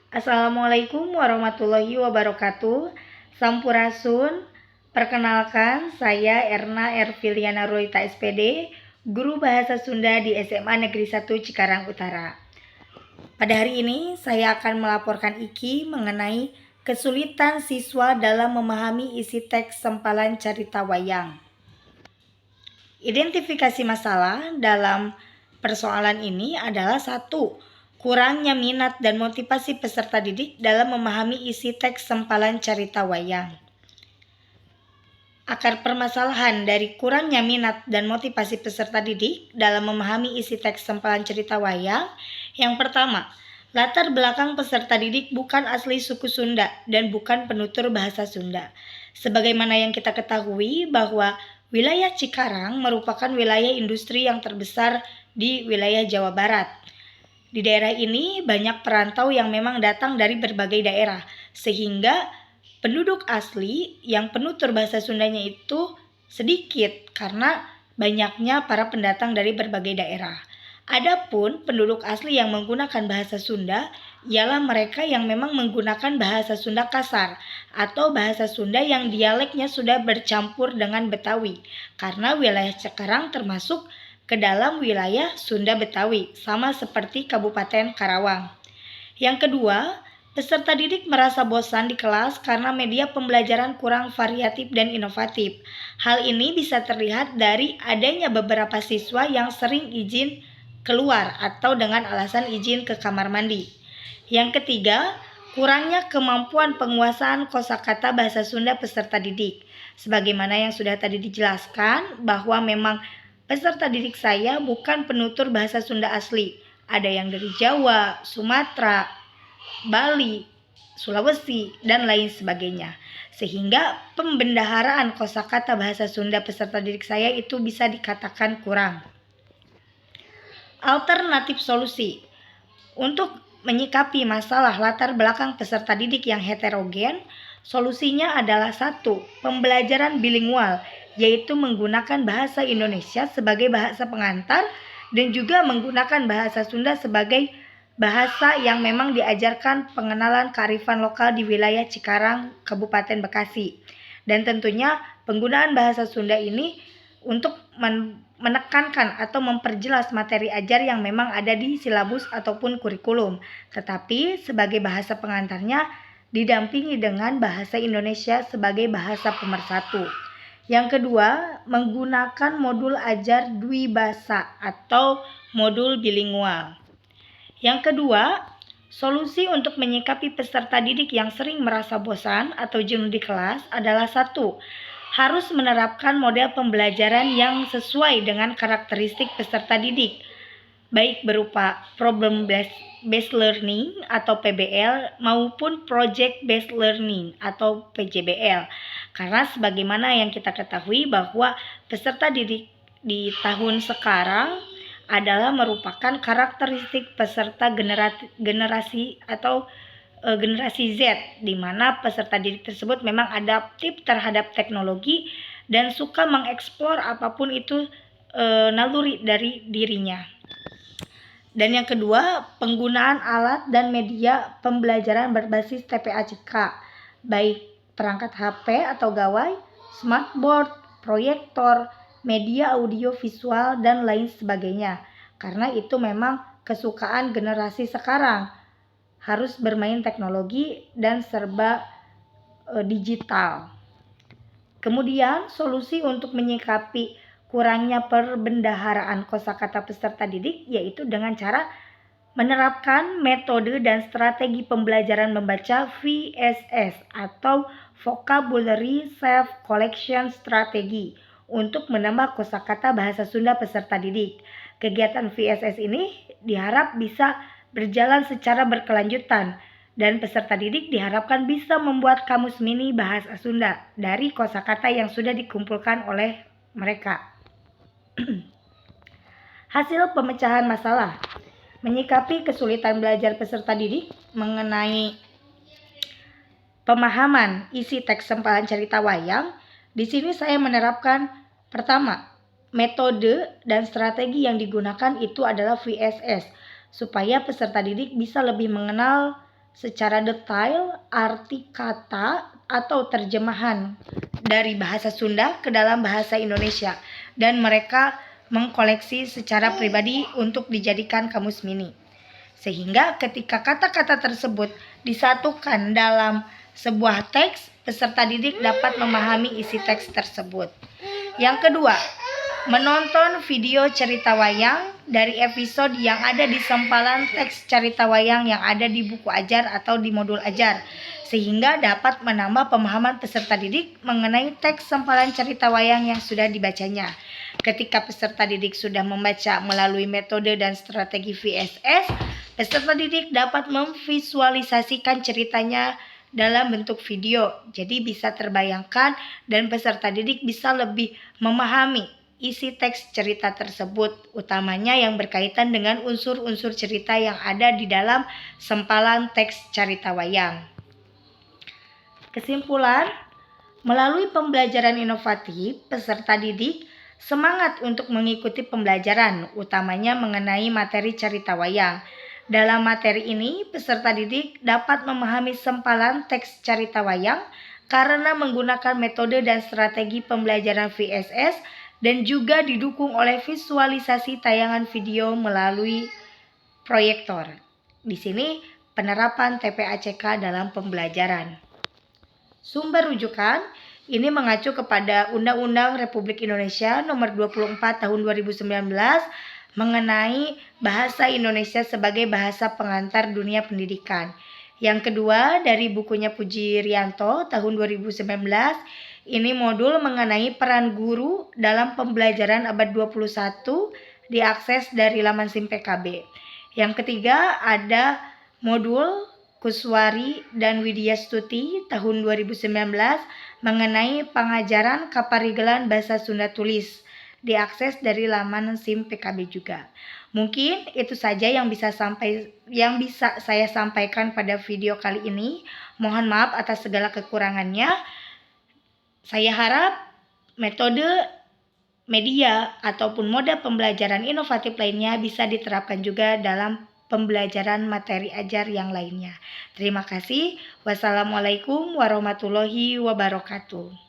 Assalamualaikum warahmatullahi wabarakatuh. Sampurasun. Perkenalkan, saya Erna Erviliana Roita SPD, guru bahasa Sunda di SMA Negeri 1 Cikarang Utara. Pada hari ini, saya akan melaporkan IKI mengenai kesulitan siswa dalam memahami isi teks sempalan cerita wayang. Identifikasi masalah dalam persoalan ini adalah 1. Kurangnya minat dan motivasi peserta didik dalam memahami isi teks sempalan cerita wayang. Akar permasalahan dari kurangnya minat dan motivasi peserta didik dalam memahami isi teks sempalan cerita wayang. Yang pertama, latar belakang peserta didik bukan asli suku Sunda dan bukan penutur bahasa Sunda. Sebagaimana yang kita ketahui bahwa wilayah Cikarang merupakan wilayah industri yang terbesar di wilayah Jawa Barat. Di daerah ini banyak perantau yang memang datang dari berbagai daerah, sehingga penduduk asli yang penutur bahasa Sundanya itu sedikit karena banyaknya para pendatang dari berbagai daerah. Adapun penduduk asli yang menggunakan bahasa Sunda ialah mereka yang memang menggunakan bahasa Sunda kasar atau bahasa Sunda yang dialeknya sudah bercampur dengan Betawi, karena wilayah Cikarang termasuk ke dalam wilayah Sunda Betawi, sama seperti Kabupaten Karawang. Yang kedua, peserta didik merasa bosan di kelas karena media pembelajaran kurang variatif dan inovatif. Hal ini bisa terlihat dari adanya beberapa siswa yang sering izin keluar atau dengan alasan izin ke kamar mandi. Yang ketiga, kurangnya kemampuan penguasaan kosakata bahasa Sunda peserta didik. Sebagaimana yang sudah tadi dijelaskan bahwa memang peserta didik saya bukan penutur bahasa Sunda asli. Ada yang dari Jawa, Sumatera, Bali, Sulawesi, dan lain sebagainya. Sehingga pembendaharaan kosakata bahasa Sunda peserta didik saya itu bisa dikatakan kurang. Alternatif solusi. Untuk menyikapi masalah latar belakang peserta didik yang heterogen, solusinya adalah 1. Pembelajaran bilingual, yaitu menggunakan bahasa Indonesia sebagai bahasa pengantar dan juga menggunakan bahasa Sunda sebagai bahasa yang memang diajarkan pengenalan kearifan lokal di wilayah Cikarang, Kabupaten Bekasi. Dan tentunya penggunaan bahasa Sunda ini untuk menekankan atau memperjelas materi ajar yang memang ada di silabus ataupun kurikulum. Tetapi sebagai bahasa pengantarnya didampingi dengan bahasa Indonesia sebagai bahasa pemersatu. Yang kedua, menggunakan modul ajar dwibahasa atau modul bilingual. Yang kedua, solusi untuk menyikapi peserta didik yang sering merasa bosan atau jenuh di kelas adalah 1. Harus menerapkan model pembelajaran yang sesuai dengan karakteristik peserta didik, baik berupa problem based learning atau PBL maupun project based learning atau PJBL. Karena sebagaimana yang kita ketahui bahwa peserta didik di tahun sekarang adalah merupakan karakteristik peserta generasi atau generasi Z, di mana peserta didik tersebut memang adaptif terhadap teknologi dan suka mengeksplor apapun itu naluri dari dirinya. Dan yang kedua, penggunaan alat dan media pembelajaran berbasis TPACK, baik perangkat HP atau gawai, smartboard, proyektor, media audio visual, dan lain sebagainya. Karena itu memang kesukaan generasi sekarang, harus bermain teknologi dan serba digital. Kemudian solusi untuk menyikapi kurangnya perbendaharaan kosakata peserta didik yaitu dengan cara menerapkan metode dan strategi pembelajaran membaca VSS atau Vocabulary Self Collection Strategy untuk menambah kosakata bahasa Sunda peserta didik. Kegiatan VSS ini diharap bisa berjalan secara berkelanjutan dan peserta didik diharapkan bisa membuat kamus mini bahasa Sunda dari kosakata yang sudah dikumpulkan oleh mereka. Hasil pemecahan masalah. Menyikapi kesulitan belajar peserta didik mengenai pemahaman isi teks sempalan cerita wayang, di sini saya menerapkan pertama, metode dan strategi yang digunakan itu adalah VSS, supaya peserta didik bisa lebih mengenal secara detail arti kata atau terjemahan dari bahasa Sunda ke dalam bahasa Indonesia, dan mereka mengkoleksi secara pribadi untuk dijadikan kamus mini. Sehingga ketika kata-kata tersebut disatukan dalam sebuah teks, peserta didik dapat memahami isi teks tersebut. Yang kedua, menonton video cerita wayang dari episode yang ada di sempalan teks cerita wayang yang ada di buku ajar atau di modul ajar, sehingga dapat menambah pemahaman peserta didik mengenai teks sempalan cerita wayang yang sudah dibacanya. Ketika peserta didik sudah membaca melalui metode dan strategi VSS, peserta didik dapat memvisualisasikan ceritanya dalam bentuk video, jadi bisa terbayangkan dan peserta didik bisa lebih memahami isi teks cerita tersebut, utamanya yang berkaitan dengan unsur-unsur cerita yang ada di dalam sempalan teks cerita wayang. Kesimpulan, melalui pembelajaran inovatif, peserta didik semangat untuk mengikuti pembelajaran, utamanya mengenai materi cerita wayang. Dalam materi ini, peserta didik dapat memahami sempalan teks cerita wayang karena menggunakan metode dan strategi pembelajaran VSS dan juga didukung oleh visualisasi tayangan video melalui proyektor. Di sini penerapan TPACK dalam pembelajaran. Sumber rujukan ini mengacu kepada Undang-Undang Republik Indonesia Nomor 24 Tahun 2019 mengenai bahasa Indonesia sebagai bahasa pengantar dunia pendidikan. Yang kedua dari bukunya Puji Rianto tahun 2019, ini modul mengenai peran guru dalam pembelajaran abad 21 diakses dari laman SIM PKB. Yang ketiga ada modul Kuswari dan Widya Stuti tahun 2019 mengenai pengajaran kaparigelan bahasa Sunda tulis, diakses dari laman SIM PKB juga. Mungkin itu saja yang bisa saya sampaikan pada video kali ini. Mohon maaf atas segala kekurangannya. Saya harap metode, media ataupun moda pembelajaran inovatif lainnya bisa diterapkan juga dalam pembelajaran materi ajar yang lainnya. Terima kasih. Wassalamualaikum warahmatullahi wabarakatuh.